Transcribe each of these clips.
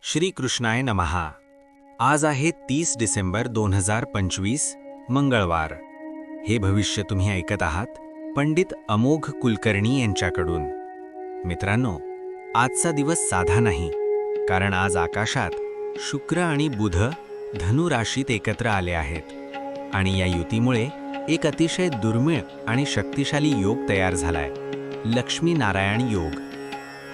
श्री कृष्णाय नमहा। आज आहे 30 डिसेंबर 2025 मंगळवार। हे भविष्य तुम्ही ऐकत आहात पंडित अमोघ कुलकर्णी यांच्याकडून। मित्रांनो, आजचा दिवस साधा नाही, कारण आज आकाशात शुक्र आणि बुध धनु राशीत एकत्र आले आहेत आणि या युतीमुळे एक अतिशय दुर्मिळ आणि शक्तिशाली योग तयार झालाय, लक्ष्मी नारायण योग।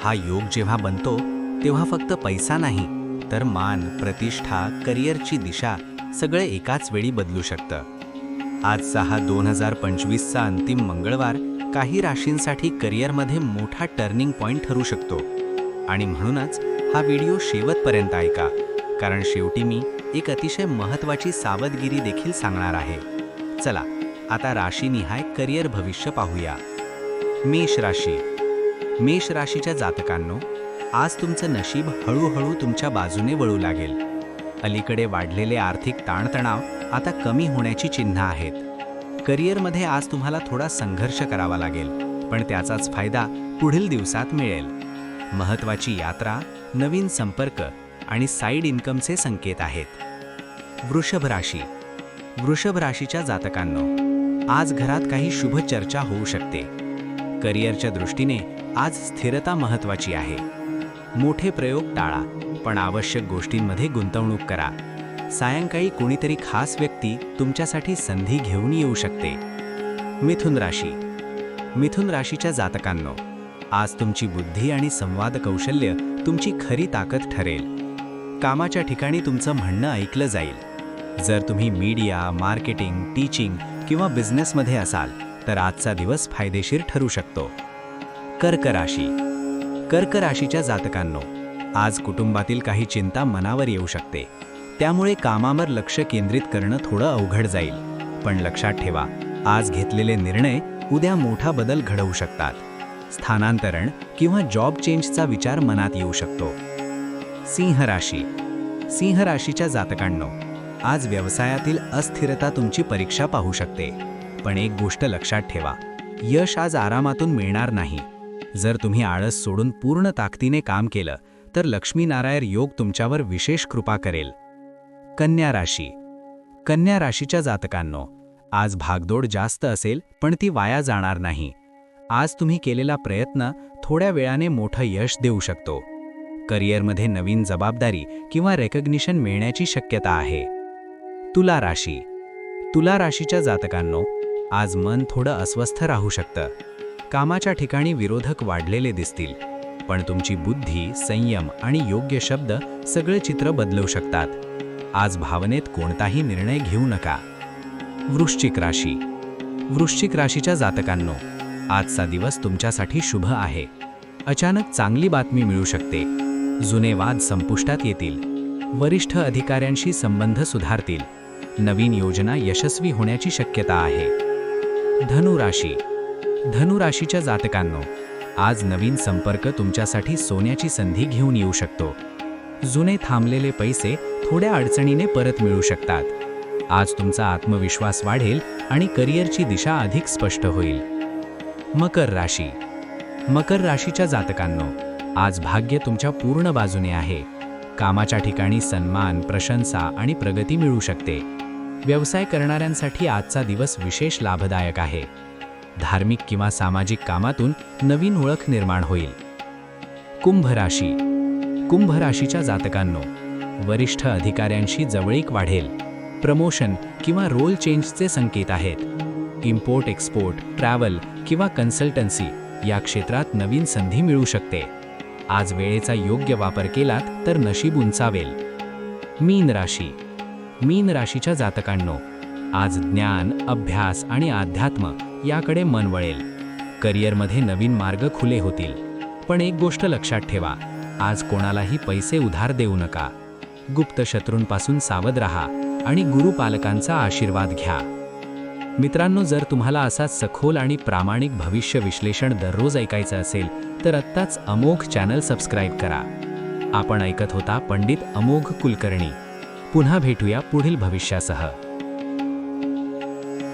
हा योग जेव्हा बनतो तेव्हा फक्त पैसा नाही, तर मान, प्रतिष्ठा, करिअरची दिशा सगळे एकाच वेळी बदलू शकतं। आजचा हा 2025चा अंतिम मंगळवार काही राशींसाठी करिअरमध्ये मोठा टर्निंग पॉइंट ठरू शकतो आणि म्हणूनच हा व्हिडिओ शेवटपर्यंत ऐका, कारण शेवटी मी एक अतिशय महत्त्वाची सावधगिरी देखील सांगणार आहे। चला आता राशीनिहाय करिअर भविष्य पाहूया। मेष राशी। मेष राशीच्या जातकांनो, आज तुमचं नशीब हळूहळू तुमच्या बाजूने वळू लागेल। अलीकडे वाढलेले आर्थिक ताणतणाव आता कमी होण्याची चिन्ह आहेत। करिअरमध्ये आज तुम्हाला थोडा संघर्ष करावा लागेल, पण त्याचाच फायदा पुढील दिवसात मिळेल। महत्त्वाची यात्रा, नवीन संपर्क आणि साइड इन्कमचे संकेत आहेत। वृषभ राशी। वृषभ राशीच्या जातकांनो, आज घरात काही शुभ चर्चा होऊ शकते। करिअरच्या दृष्टीने आज स्थिरता महत्त्वाची आहे। मोठे प्रयोग टाळा, पण आवश्यक गोष्टींमध्ये गुंतवणूक करा। सायंकाळी कोणीतरी खास व्यक्ती तुमच्यासाठी संधी घेऊन येऊ शकते। मिथुन राशी। मिथुन राशीच्या जातकांनो, आज तुमची बुद्धी आणि संवाद कौशल्य तुमची खरी ताकद ठरेल। कामाच्या ठिकाणी तुमचं म्हणणं ऐकलं जाईल। जर तुम्ही मीडिया, मार्केटिंग, टीचिंग किंवा बिझनेसमध्ये असाल तर आजचा दिवस फायदेशीर ठरू शकतो। कर्क राशी। कर्क राशीच्या जातकांनो, आज कुटुंबातील काही चिंता मनावर येऊ शकते, त्यामुळे कामावर लक्ष केंद्रित करणं थोडं अवघड जाईल। पण लक्षात ठेवा, आज घेतलेले निर्णय उद्या मोठा बदल घडवू शकतात। स्थानांतरण किंवा जॉब चेंजचा विचार मनात येऊ शकतो। सिंह राशी। सिंह राशीच्या जातकांनो, आज व्यवसायातील अस्थिरता तुमची परीक्षा पाहू शकते, पण एक गोष्ट लक्षात ठेवा, यश आज आरामातून मिळणार नाही। जर तुम्ही आळस सोडून पूर्ण ताकदीने काम केलं तर लक्ष्मी नारायण योग तुमच्यावर विशेष कृपा करेल। कन्या राशी। कन्या राशीच्या जातकांनो, आज भागदौड जास्त असेल, पण ती वाया जाणार नाही। आज तुम्ही केलेला प्रयत्न थोड्या वेळाने मोठं यश देऊ शकतो। करिअरमध्ये नवीन जबाबदारी किंवा रेकग्निशन मिळण्याची शक्यता आहे। तुला राशी। तुला राशीच्या जातकांनो, आज मन थोडं अस्वस्थ राहू शकतं। कामाच्या ठिकाणी विरोधक वाढलेले दिसतील, पण तुमची बुद्धी, संयम आणि योग्य शब्द सगळे चित्र बदलू शकतात। आज भावनेत कोणताही निर्णय घेऊ नका। वृश्चिक राशी। वृश्चिक राशीच्या जातकांनो, आजचा दिवस तुमच्यासाठी शुभ आहे। अचानक चांगली बातमी मिळू शकते। जुने वाद संपुष्टात येतील। वरिष्ठ अधिकाऱ्यांशी संबंध सुधारतील। नवीन योजना यशस्वी होण्याची शक्यता आहे। धनु राशी। धनु राशीच्या जातकांनो, आज नवीन संपर्क तुमच्यासाठी सोन्याची संधी घेऊन येऊ शकतो। जुने थांबलेले पैसे थोड्या अडचणीने परत मिळू शकतात। आज तुमचा आत्मविश्वास वाढेल आणि करिअरची दिशा अधिक स्पष्ट होईल। मकर राशी। मकर राशीच्या जातकांनो, आज भाग्य तुमच्या पूर्ण बाजूने आहे। कामाच्या ठिकाणी सन्मान, प्रशंसा आणि प्रगती मिळू शकते। व्यवसाय करणाऱ्यांसाठी आजचा दिवस विशेष लाभदायक आहे। धार्मिक किंवा सामाजिक कामातून नवीन ओळख निर्माण होईल। कुंभ राशी। कुंभ राशीच्या जातकांनो, वरिष्ठ अधिकाऱ्यांशी जवळीक वाढेल। प्रमोशन किंवा रोल चेंजचे संकेत आहेत। इम्पोर्ट एक्सपोर्ट, ट्रॅव्हल किंवा कन्सल्टन्सी या क्षेत्रात नवीन संधी मिळू शकते। आज वेळेचा योग्य वापर केलात तर नशीब उंचावेल। मीन राशी। मीन राशीच्या जातकांनो, आज ज्ञान, अभ्यास आणि अध्यात्म याकडे मन वळेल। करिअरमध्ये नवीन मार्ग खुले होतील, पण एक गोष्ट लक्षात ठेवा, आज कोणालाही पैसे उधार देऊ नका। गुप्त शत्रूंपासून सावध राहा आणि गुरुपालकांचा आशीर्वाद घ्या। मित्रांनो, जर तुम्हाला असा सखोल आणि प्रामाणिक भविष्य विश्लेषण दररोज ऐकायचं असेल तर आत्ताच अमोघ चॅनल सबस्क्राईब करा। आपण ऐकत होता पंडित अमोघ कुलकर्णी। पुन्हा भेटूया पुढील भविष्यासह।